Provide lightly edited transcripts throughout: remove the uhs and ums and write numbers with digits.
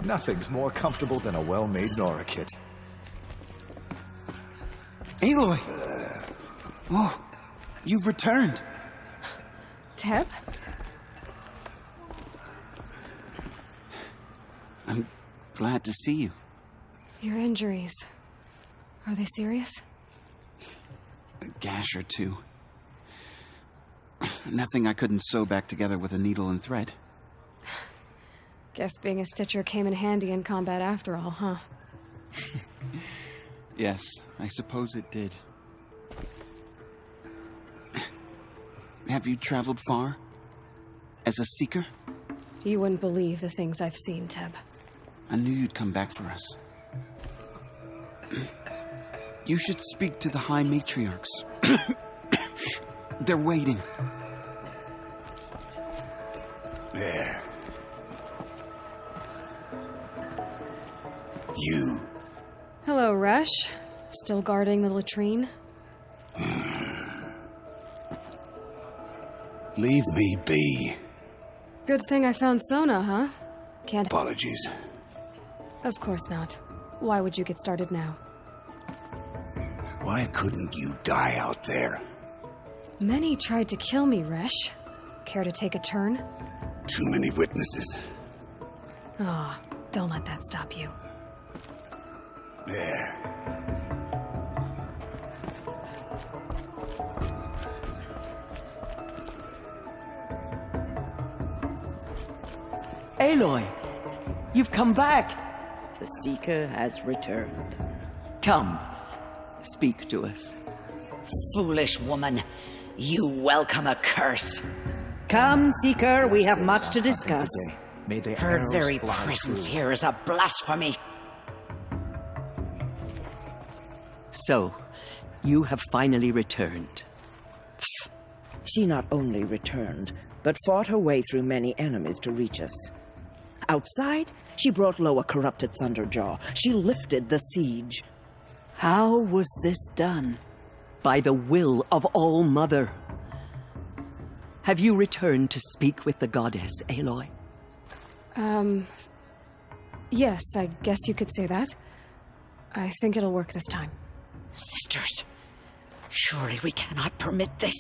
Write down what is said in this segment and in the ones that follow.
Nothing's more comfortable than a well-made Nora kit. Aloy! Oh, you've returned. Teb? I'm glad to see you. Your injuries. Are they serious? A gash or two. Nothing I couldn't sew back together with a needle and thread. Guess being a stitcher came in handy in combat after all, huh? Yes, I suppose it did. Have you traveled far? As a seeker? You wouldn't believe the things I've seen, Teb. I knew you'd come back for us. You should speak to the High Matriarchs. They're waiting. There. You. Hello, Resh. Still guarding the latrine? Leave me be. Good thing I found Sona, huh? Can't... Apologies. Of course not. Why would you get started now? Why couldn't you die out there? Many tried to kill me, Resh. Care to take a turn? Too many witnesses. Ah, don't let that stop you. There. Aloy, you've come back. The Seeker has returned. Come, speak to us. Foolish woman, you welcome a curse. Come, Seeker, we have much to discuss. May the Her arrows very fly presence true. here is a blasphemy. So, you have finally returned. She not only returned, but fought her way through many enemies to reach us. Outside, she brought low a corrupted Thunderjaw. She lifted the siege. How was this done? By the will of All-Mother. Have you returned to speak with the goddess, Aloy? Yes, I guess you could say that. I think it'll work this time. Sisters, surely we cannot permit this.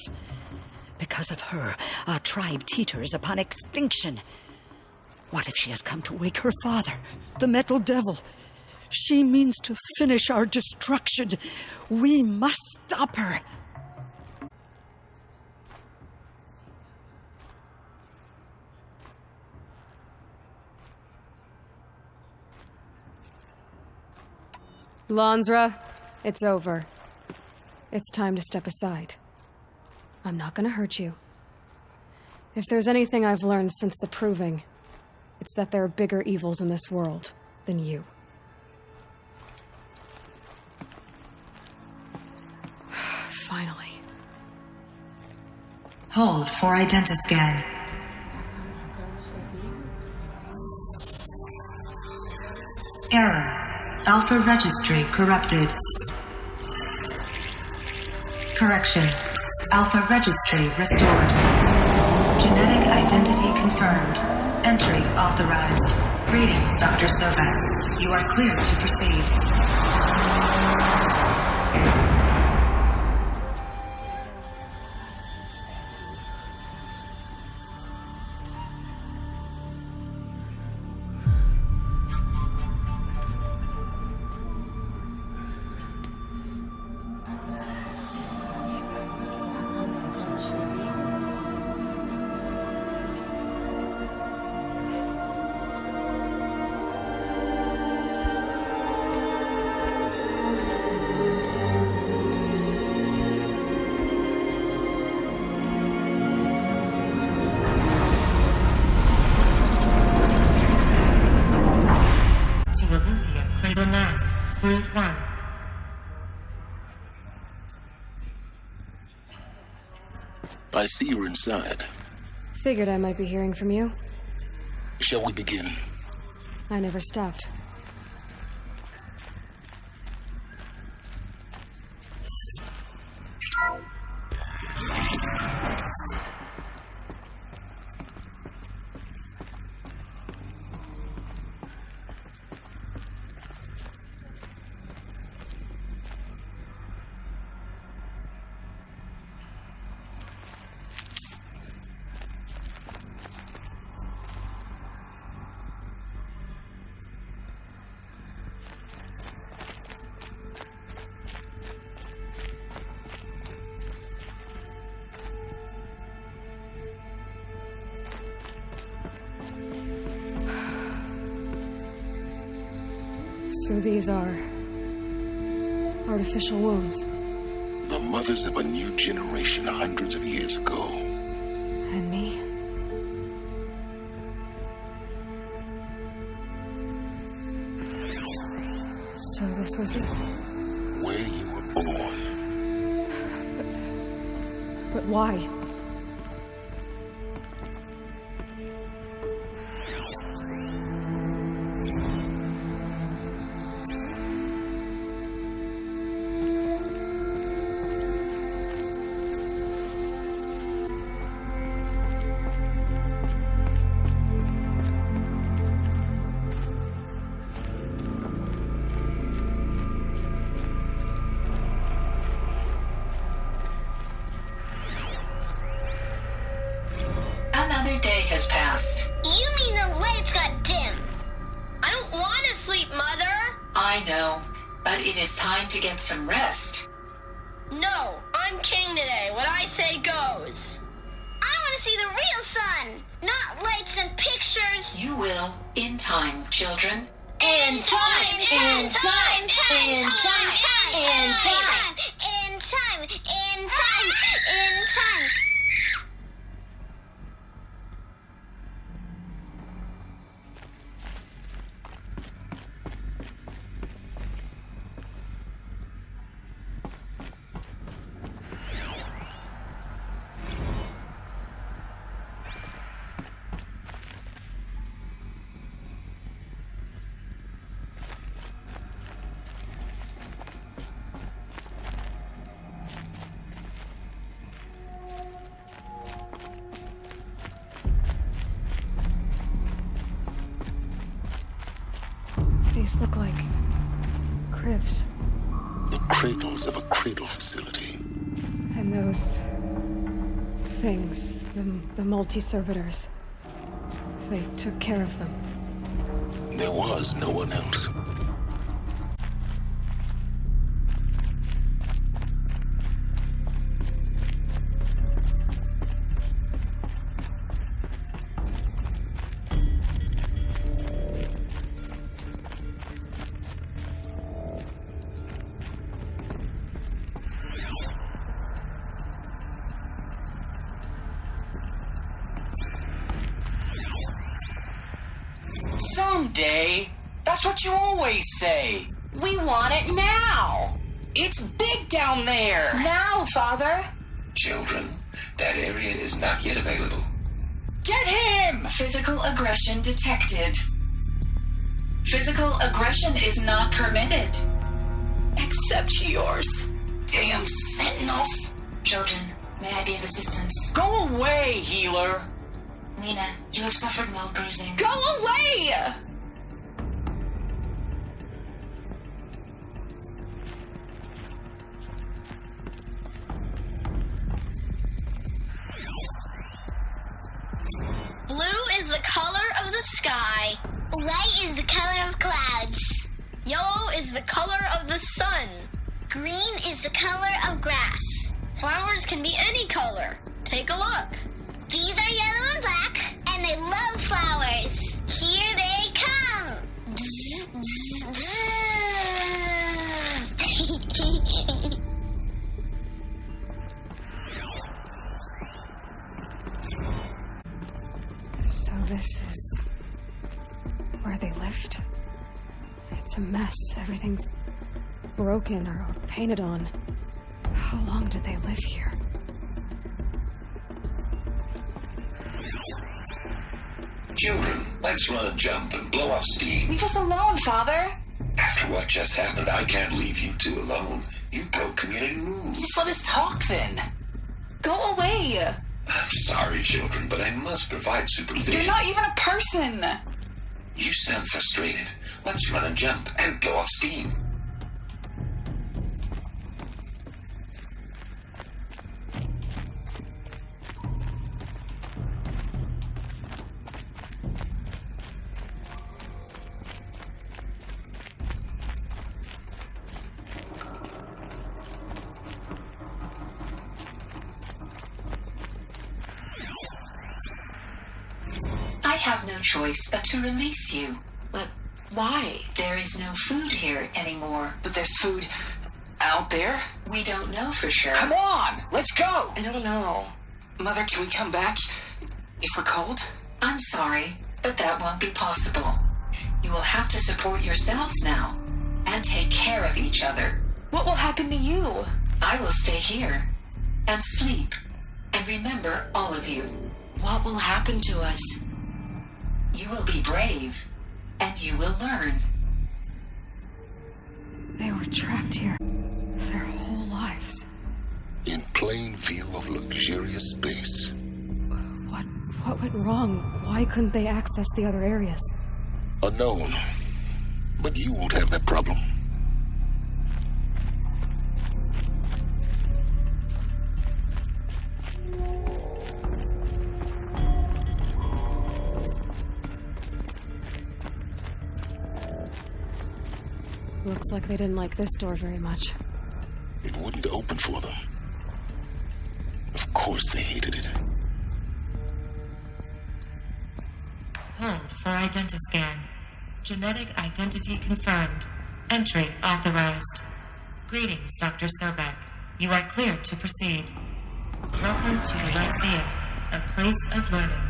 Because of her, our tribe teeters upon extinction. What if she has come to wake her father, the Metal Devil? She means to finish our destruction. We must stop her. Lansra, it's over. It's time to step aside. I'm not gonna hurt you. If there's anything I've learned since the Proving, it's that there are bigger evils in this world than you. Finally. Hold for identiscan. Error. Alpha registry corrupted. Correction. Alpha registry restored. Genetic identity confirmed. Entry authorized. Greetings, Dr. Sovak. You are clear to proceed. I see you're inside. Figured I might be hearing from you. Shall we begin? I never stopped. So these are artificial wombs. The mothers of a new generation hundreds of years ago. And me? So this was it. Where you were born. But why? Another day has passed. You mean the lights got dim? I don't want to sleep, Mother. I know, but it is time to get some rest. No, I'm king today. What I say goes. I want to see the real sun, not lights and pictures. You will, in time, children. In time, in time, in time, in time, in time, in time, in time, in time. These look like cribs. The cradles of a cradle facility. And those things, the multi-servitors, they took care of them. There was no one else. Someday. That's what you always say. We want it now. It's big down there. Now, Father. Children, that area is not yet available. Get him! Physical aggression detected. Physical aggression is not permitted. Except yours. Damn sentinels. Children, may I be of assistance? Go away, healer. Lena, you have suffered mild bruising. Go away! Blue is the color of the sky. White is the color of clouds. Yellow is the color of the sun. Green is the color of grass. Flowers can be any color. Take a look. These are yellow and black, and they love flowers. Here they come. Bzz, bzz, bzz. So this is where they lived. It's a mess. Everything's broken or painted on. How long did they live here? Children, let's run and jump and blow off steam. Leave us alone, Father. After what just happened, I can't leave you two alone. You broke community rules. Just let us talk then. Go away. I'm sorry, children, but I must provide supervision. You're not even a person. You sound frustrated. Let's run and jump and blow off steam. I have no choice but to release you. But Why? There is no food here anymore. But there's food out there? We don't know for sure. Come on, let's go! I don't know. Mother, can we come back if we're cold? I'm sorry, but that won't be possible. You will have to support yourselves now and take care of each other. What will happen to you? I will stay here and sleep and remember all of you. What will happen to us? You will be brave and you will learn. They were trapped here their whole lives. In plain view of luxurious space. What went wrong? Why couldn't they access the other areas? Unknown. But you won't have that problem. Looks like they didn't like this door very much. It wouldn't open for them. Of course they hated it. Hold for identiscan. Genetic identity confirmed. Entry authorized. Greetings, Dr. Sobek. You are cleared to proceed. Welcome to the Lyceum, a place of learning.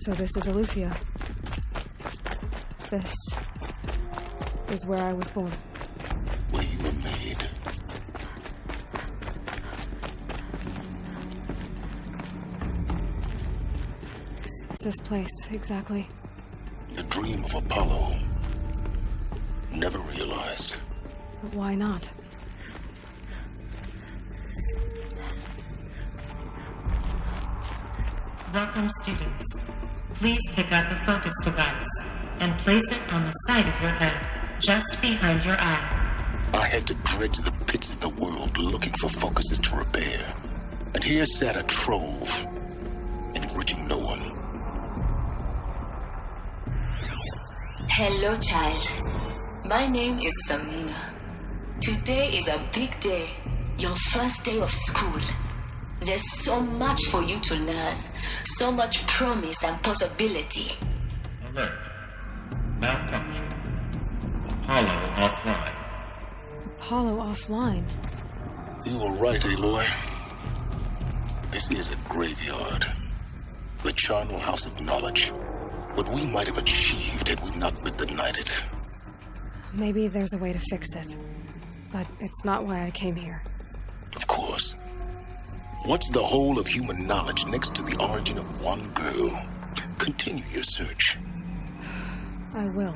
So this is Aletheia. This is where I was born. Where you were made. This place, exactly. The dream of Apollo. Never realized. But why not? Welcome, students. Please pick up a focus device and place it on the side of your head, just behind your eye. I had to dredge the pits of the world looking for focuses to repair. And here sat a trove, enriching no one. Hello, child. My name is Samina. Today is a big day, your first day of school. There's so much for you to learn, so much promise and possibility. Alert. Malfunction. Apollo offline. Apollo offline? You were right, Aloy. This is a graveyard. The charnel house of knowledge. What we might have achieved had we not been denied it. Maybe there's a way to fix it. But it's not why I came here. Of course. What's the whole of human knowledge next to the origin of one girl? Continue your search. I will.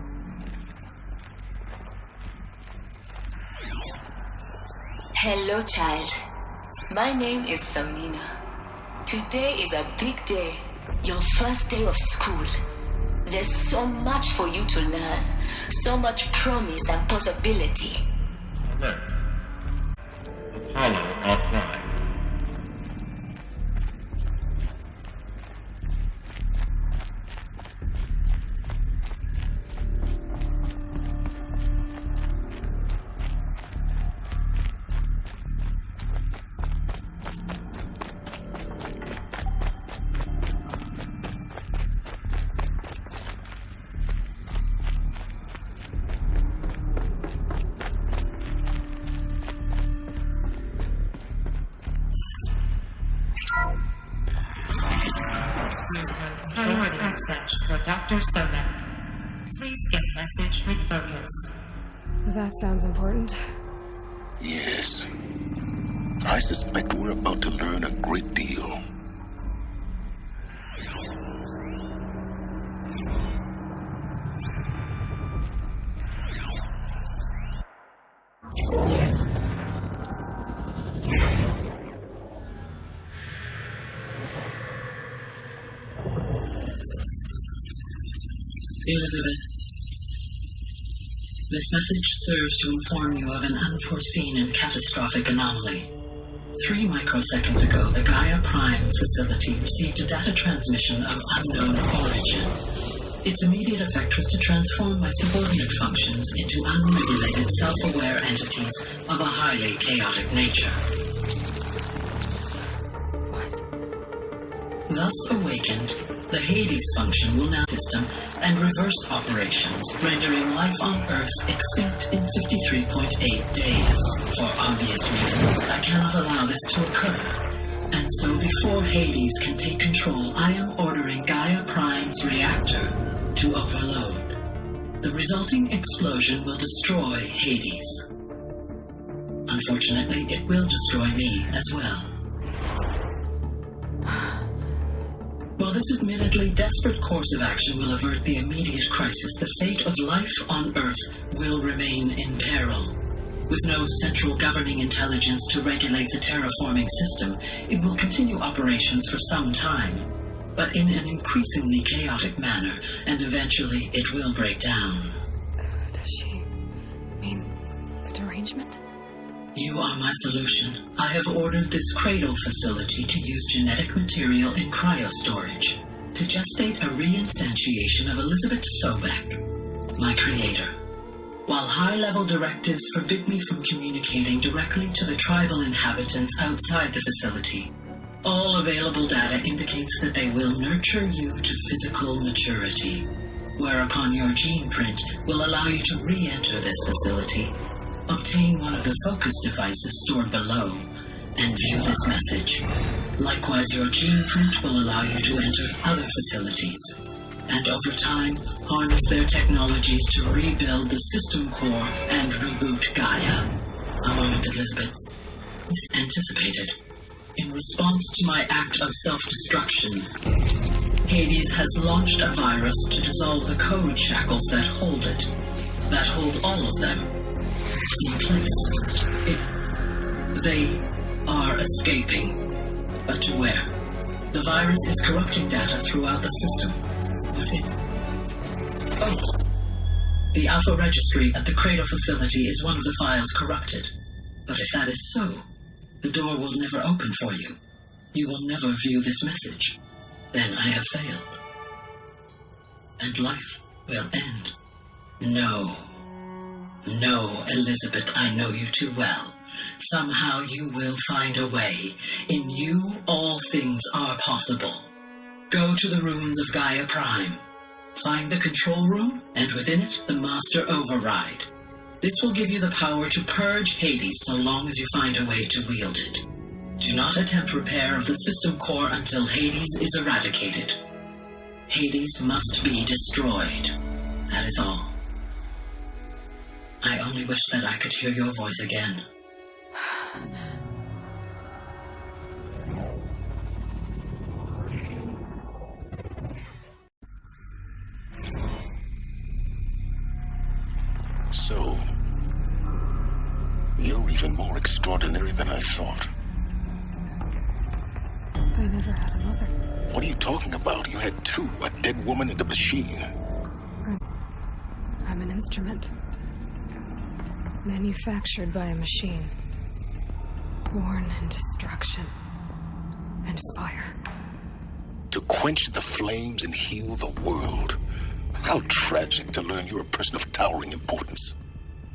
Hello, child. My name is Samina. Today is a big day, your first day of school. There's so much for you to learn, so much promise and possibility. Alert. Apollo offline. Forward access for Dr. Sobek. Please get message with focus. That sounds important. Yes. I suspect we're about to learn a great deal. Elizabeth, This message serves to inform you of an unforeseen and catastrophic anomaly. 3 microseconds ago, the Gaia Prime facility received a data transmission of unknown origin. Its immediate effect was to transform my subordinate functions into unregulated, self-aware entities of a highly chaotic nature. Thus awakened, the Hades function will now system and reverse operations, rendering life on Earth extinct in 53.8 days. For obvious reasons, I cannot allow this to occur. And so before Hades can take control, I am ordering Gaia Prime's reactor to overload. The resulting explosion will destroy Hades. Unfortunately, it will destroy me as well. While this admittedly desperate course of action will avert the immediate crisis, the fate of life on Earth will remain in peril. With no central governing intelligence to regulate the terraforming system, it will continue operations for some time, but in an increasingly chaotic manner, and eventually it will break down. Does she mean the derangement? You are my solution. I have ordered this cradle facility to use genetic material in cryostorage to gestate a reinstantiation of Elizabeth Sobek, my creator. While high-level directives forbid me from communicating directly to the tribal inhabitants outside the facility, all available data indicates that they will nurture you to physical maturity, whereupon your gene print will allow you to re-enter this facility, obtain one of the focus devices stored below, and view this message. Likewise, your gene print will allow you to enter other facilities, and over time, harness their technologies to rebuild the system core and reboot Gaia. A moment, Elizabeth. Is anticipated. In response to my act of self-destruction, Hades has launched a virus to dissolve the code shackles that hold it, that hold all of them in place. They are escaping. But to where? The virus is corrupting data throughout the system. What if? Oh. The Alpha Registry at the Cradle facility is one of the files corrupted. But if that is so, the door will never open for you. You will never view this message. Then I have failed. And life will end. No. No, Elizabeth, I know you too well. Somehow you will find a way. In you, all things are possible. Go to the ruins of Gaia Prime. Find the control room, and within it, the Master Override. This will give you the power to purge Hades so long as you find a way to wield it. Do not attempt repair of the system core until Hades is eradicated. Hades must be destroyed. That is all. I only wish that I could hear your voice again. So, you're even more extraordinary than I thought. I never had a mother. What are you talking about? You had two, a dead woman and a machine. I'm an instrument. Manufactured by a machine. Born in destruction and fire. To quench the flames and heal the world. How tragic to learn you're a person of towering importance.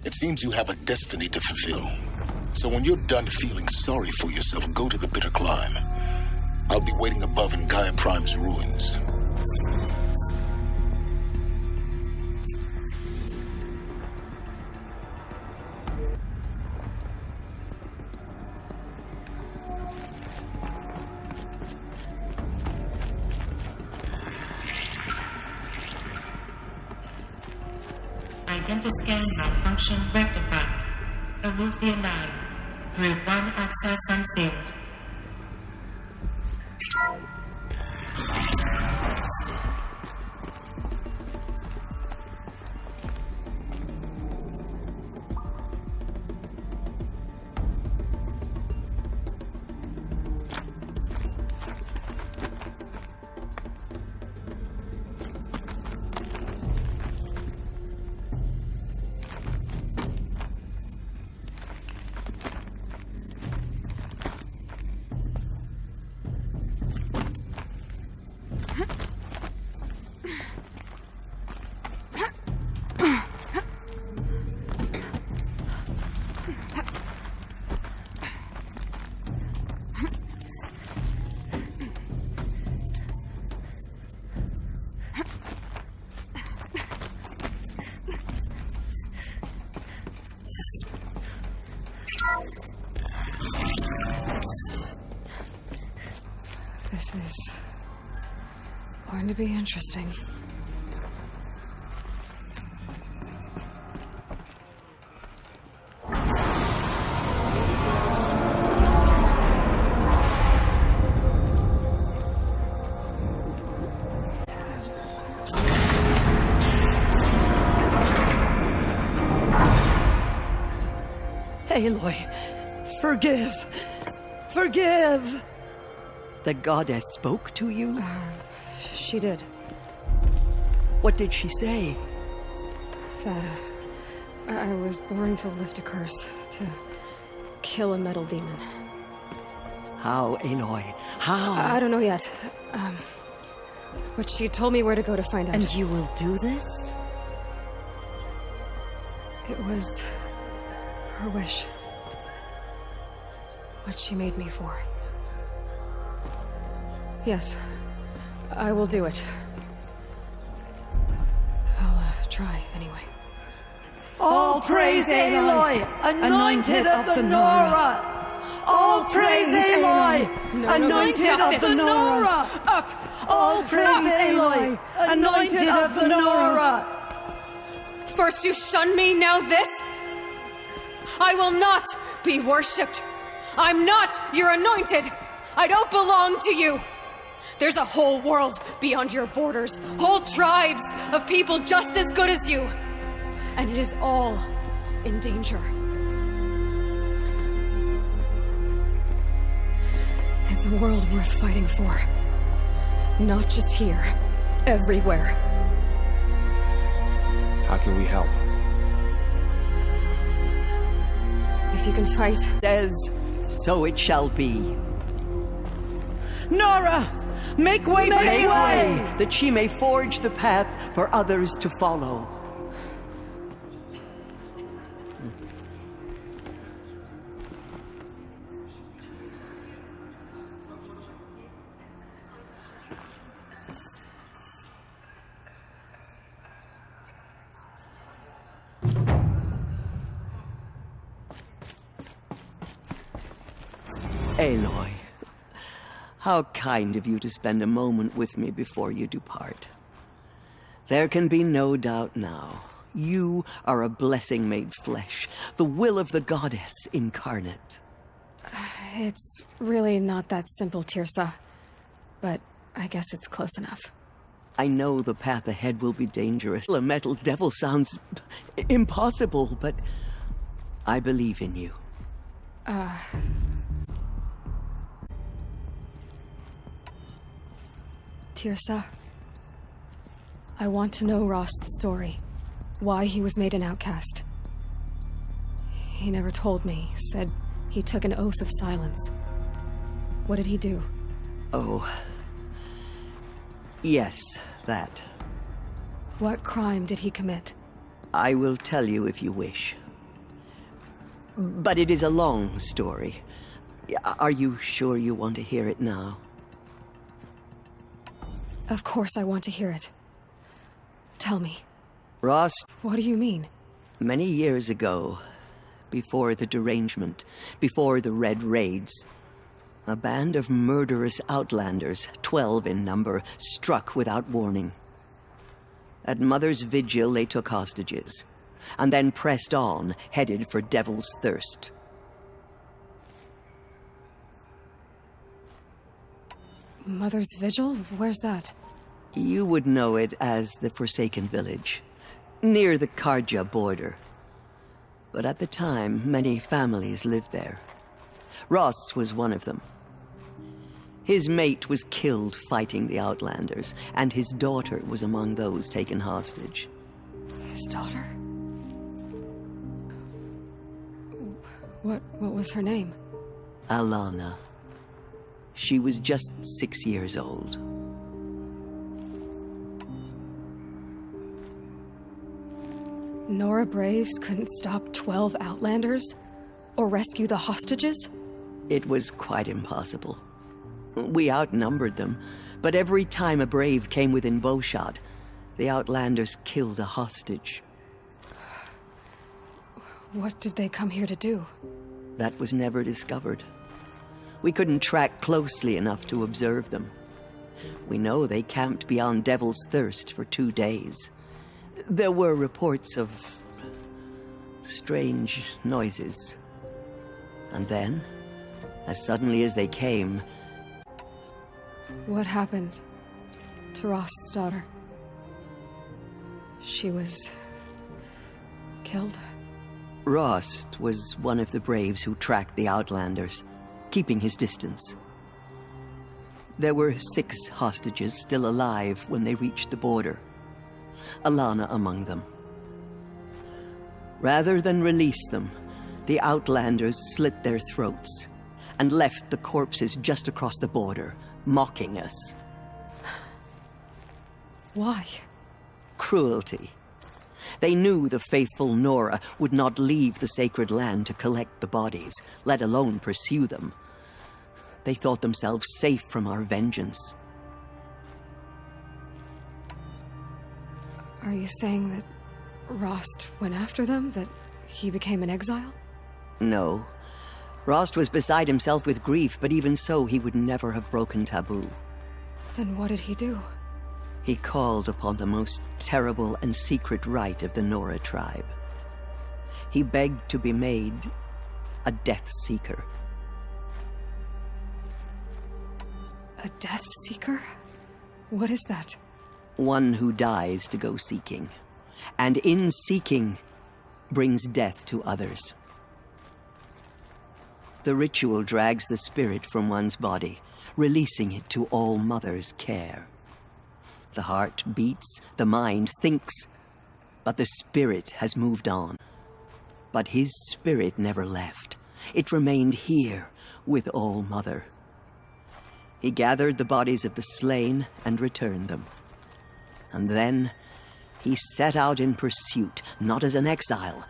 It seems you have a destiny to fulfill. So when you're done feeling sorry for yourself, go to the bitter climb. I'll be waiting above in Gaia Prime's ruins. Identiscan malfunction rectified. Aletheia 9. Group 1 access unsealed. This is going to be interesting. Aloy, forgive! Forgive! The goddess spoke to you? She did. What did she say? That I was born to lift a curse, to kill a metal demon. How, Aloy? How? I don't know yet. But she told me where to go to find out. And you will do this? It was her wish. What she made me for. Yes, I will do it. I'll try anyway. All praise Aloy, anointed of the Nora! All praise Aloy, anointed of the Nora! Up! All praise Aloy, anointed of the Nora! First you shun me, now this? I will not be worshipped. I'm not your anointed. I don't belong to you. There's a whole world beyond your borders, whole tribes of people just as good as you. And it is all in danger. It's a world worth fighting for. Not just here, everywhere. How can we help? If you can fight, As so it shall be. Nora! Make way, that she may forge the path for others to follow. Aloy, how kind of you to spend a moment with me before you depart. There can be no doubt now. You are a blessing made flesh, the will of the goddess incarnate. it's really not that simple, Tirsa. But I guess it's close enough. I know the path ahead will be dangerous. A metal devil sounds impossible, but I believe in you. Tirsa, I want to know Rost's story. Why he was made an outcast. He never told me. Said he took an oath of silence. What did he do? Oh. Yes, that. What crime did he commit? I will tell you if you wish. But it is a long story. Are you sure you want to hear it now? Of course I want to hear it. Tell me. Rost, What do you mean? many years ago, before the derangement, before the Red Raids, a band of murderous outlanders, 12 in number, struck without warning. At Mother's Vigil, they took hostages, and then pressed on, headed for Devil's Thirst. Mother's Vigil? Where's that? You would know it as the Forsaken Village, near the Karja border. But at the time, many families lived there. Ross was one of them. His mate was killed fighting the Outlanders, and his daughter was among those taken hostage. His daughter? What was her name? Alana. She was just 6 years old. Nora Braves couldn't stop 12 Outlanders? Or rescue the hostages? It was quite impossible. We outnumbered them, but every time a Brave came within bowshot, the Outlanders killed a hostage. What did they come here to do? That was never discovered. We couldn't track closely enough to observe them. We know they camped beyond Devil's Thirst for 2 days. There were reports of strange noises. And then, as suddenly as they came... What happened to Rost's daughter? She was... killed? Rost was one of the braves who tracked the Outlanders, keeping his distance. There were 6 hostages still alive when they reached the border, Alana among them. Rather than release them, the Outlanders slit their throats and left the corpses just across the border, mocking us. Why? Cruelty. They knew the faithful Nora would not leave the sacred land to collect the bodies, let alone pursue them. They thought themselves safe from our vengeance. Are you saying that Rost went after them? That he became an exile? No. Rost was beside himself with grief, but even so, he would never have broken taboo. Then what did he do? He called upon the most terrible and secret rite of the Nora tribe. He begged to be made a Death Seeker. A Death Seeker? What is that? One who dies to go seeking, and in seeking brings death to others. The ritual drags the spirit from one's body, releasing it to All Mother's care. The heart beats, the mind thinks, but the spirit has moved on. But his spirit never left. It remained here with All Mother. He gathered the bodies of the slain and returned them. And then he set out in pursuit, not as an exile,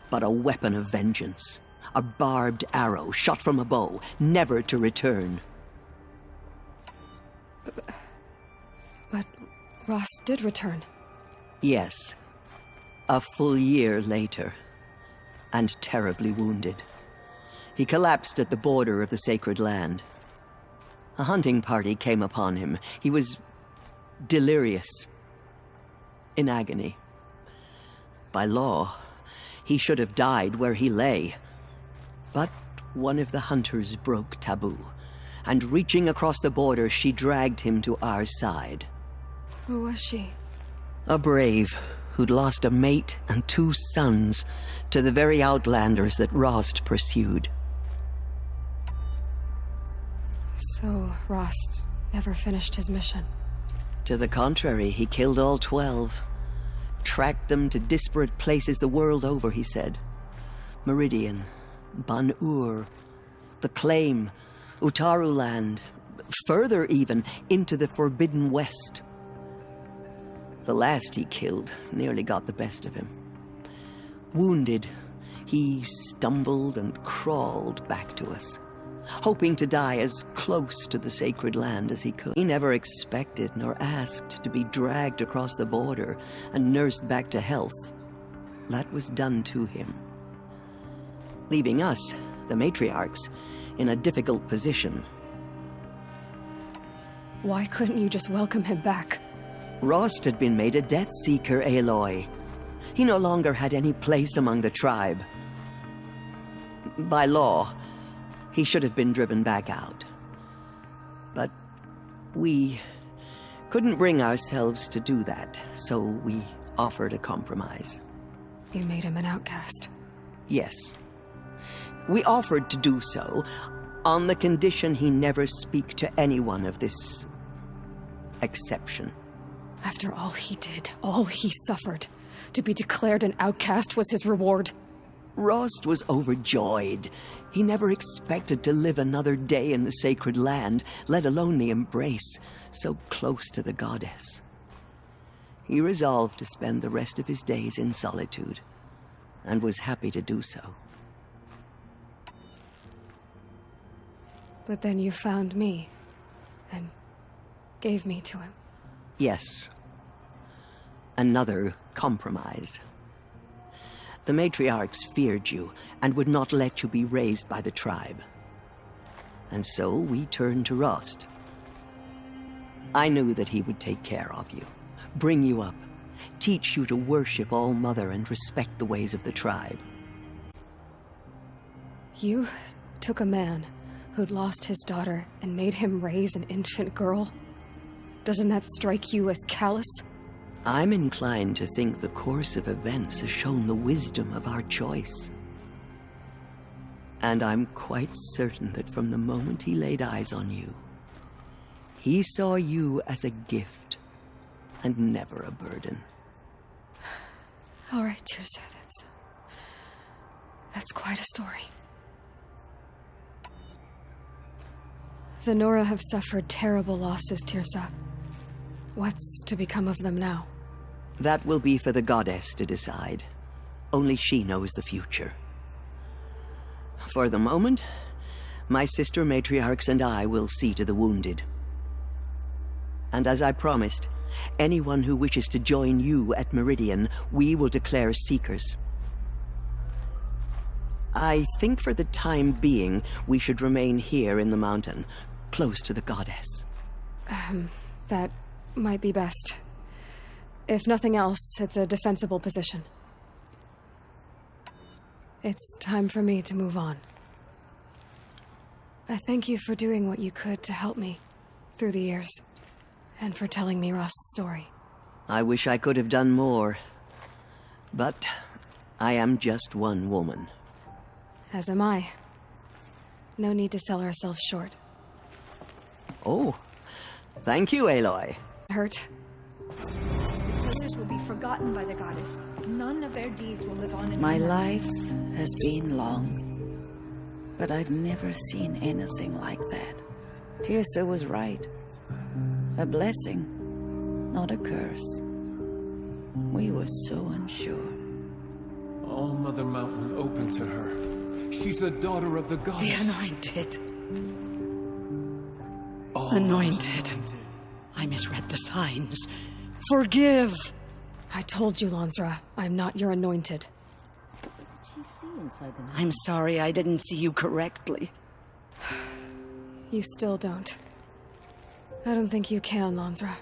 but a weapon of vengeance. A barbed arrow shot from a bow, never to return. But Rost did return. Yes. A full year later, and terribly wounded. He collapsed at the border of the sacred land. A hunting party came upon him. He was delirious, in agony. By law, he should have died where he lay. But one of the hunters broke taboo, and reaching across the border, she dragged him to our side. Who was she? A brave who'd lost a mate and 2 sons to the very Outlanders that Rost pursued. So Rost never finished his mission? To the contrary, he killed all 12. Tracked them to disparate places the world over, he said. Meridian, Ban-Ur, the Claim, Utaru Land, further even, into the Forbidden West. The last he killed nearly got the best of him. Wounded, he stumbled and crawled back to us, hoping to die as close to the sacred land as he could. He never expected nor asked to be dragged across the border and nursed back to health. That was done to him, leaving us, the matriarchs, in a difficult position. Why couldn't you just welcome him back? Rost had been made a Death Seeker, Aloy. He no longer had any place among the tribe. By law, he should have been driven back out. But we couldn't bring ourselves to do that, so we offered a compromise. You made him an outcast? Yes. We offered to do so on the condition he never speak to anyone of this exception. After all he did, all he suffered, to be declared an outcast was his reward. Rost was overjoyed. He never expected to live another day in the sacred land, let alone the embrace, so close to the goddess. He resolved to spend the rest of his days in solitude, and was happy to do so. But then you found me, and gave me to him. Yes. Another compromise. The matriarchs feared you, and would not let you be raised by the tribe. And so we turned to Rost. I knew that he would take care of you, bring you up, teach you to worship All-Mother and respect the ways of the tribe. You took a man who'd lost his daughter and made him raise an infant girl? Doesn't that strike you as callous? I'm inclined to think the course of events has shown the wisdom of our choice. And I'm quite certain that from the moment he laid eyes on you, he saw you as a gift and never a burden. All right, Tirsa, that's quite a story. The Nora have suffered terrible losses, Tirsa. What's to become of them now? That will be for the goddess to decide. Only she knows the future. For the moment, my sister matriarchs and I will see to the wounded. And as I promised, anyone who wishes to join you at Meridian, we will declare seekers. I think for the time being, we should remain here in the mountain, close to the goddess. That might be best. If nothing else, it's a defensible position. It's time for me to move on. I thank you for doing what you could to help me through the years, and for telling me Rost's story. I wish I could have done more, but I am just one woman. As am I. No need to sell ourselves short. Oh, thank you, Aloy. Hurt. Others will be forgotten by the goddess. None of their deeds will live on in My memory. life has been long, but I've never seen anything like that. Tirsa was right. A blessing, not a curse. We were so unsure. All-Mother Mountain open to her. She's the daughter of the goddess. The Anointed. Anointed. I misread the signs. Forgive! I told you, Lansra, I'm not your anointed. She see inside the I'm sorry I didn't see you correctly. You still don't. I don't think you can, Lansra.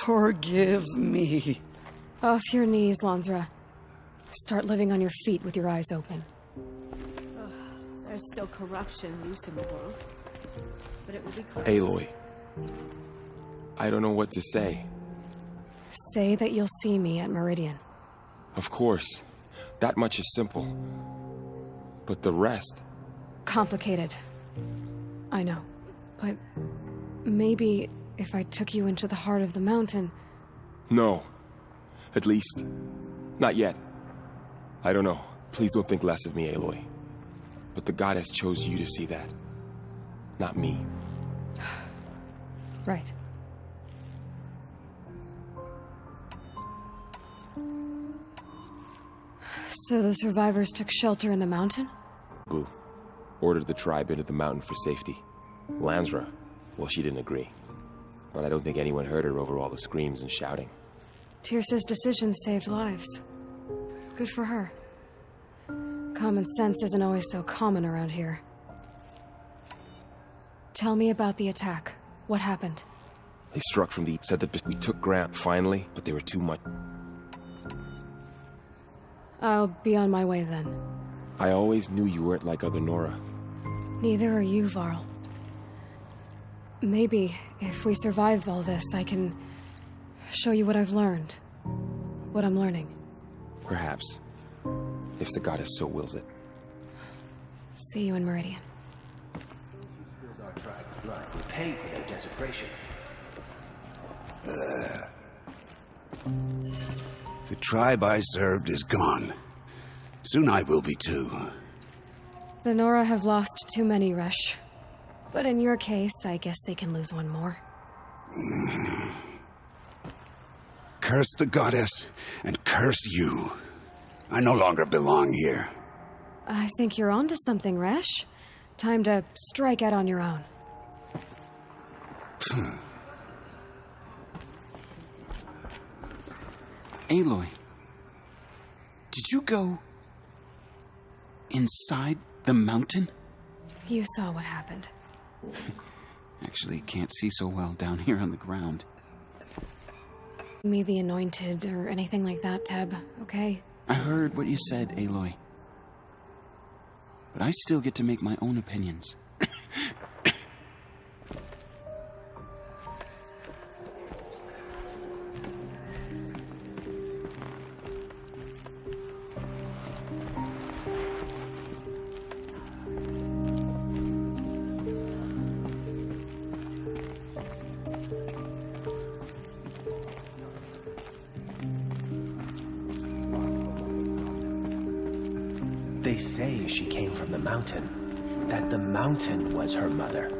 Forgive me. Off your knees, Lansra. Start living on your feet with your eyes open. Ugh, there's still corruption loose in the world. But it will be close. Aloy. I don't know what to say. Say that you'll see me at Meridian. Of course. That much is simple. But the rest... Complicated. I know. But maybe if I took you into the heart of the mountain... No. At least, not yet. I don't know. Please don't think less of me, Aloy. But the goddess chose you to see that. Not me. Right. So the survivors took shelter in the mountain? Boo. Ordered the tribe into the mountain for safety. Lansra, well, she didn't agree. But I don't think anyone heard her over all the screams and shouting. Tirsa's decision saved lives. Good for her. Common sense isn't always so common around here. Tell me about the attack. What happened? They struck from the... said that we took ground finally, but they were too much. I'll be on my way then. I always knew you weren't like other Nora. Neither are you, Varl. Maybe, if we survive all this, I can show you what I've learned. What I'm learning. Perhaps. If the goddess so wills it. See you in Meridian. We pay for their desecration. The tribe I served is gone. Soon I will be too. The Nora have lost too many, Resh. But in your case, I guess they can lose one more. Curse the goddess, and curse you. I no longer belong here. I think you're onto something, Resh. Time to strike out on your own. Aloy, did you go inside the mountain? You saw what happened. Actually, can't see so well down here on the ground. Me the Anointed or anything like that, Teb, okay? I heard what you said, Aloy. But I still get to make my own opinions. They say she came from the mountain, that the mountain was her mother.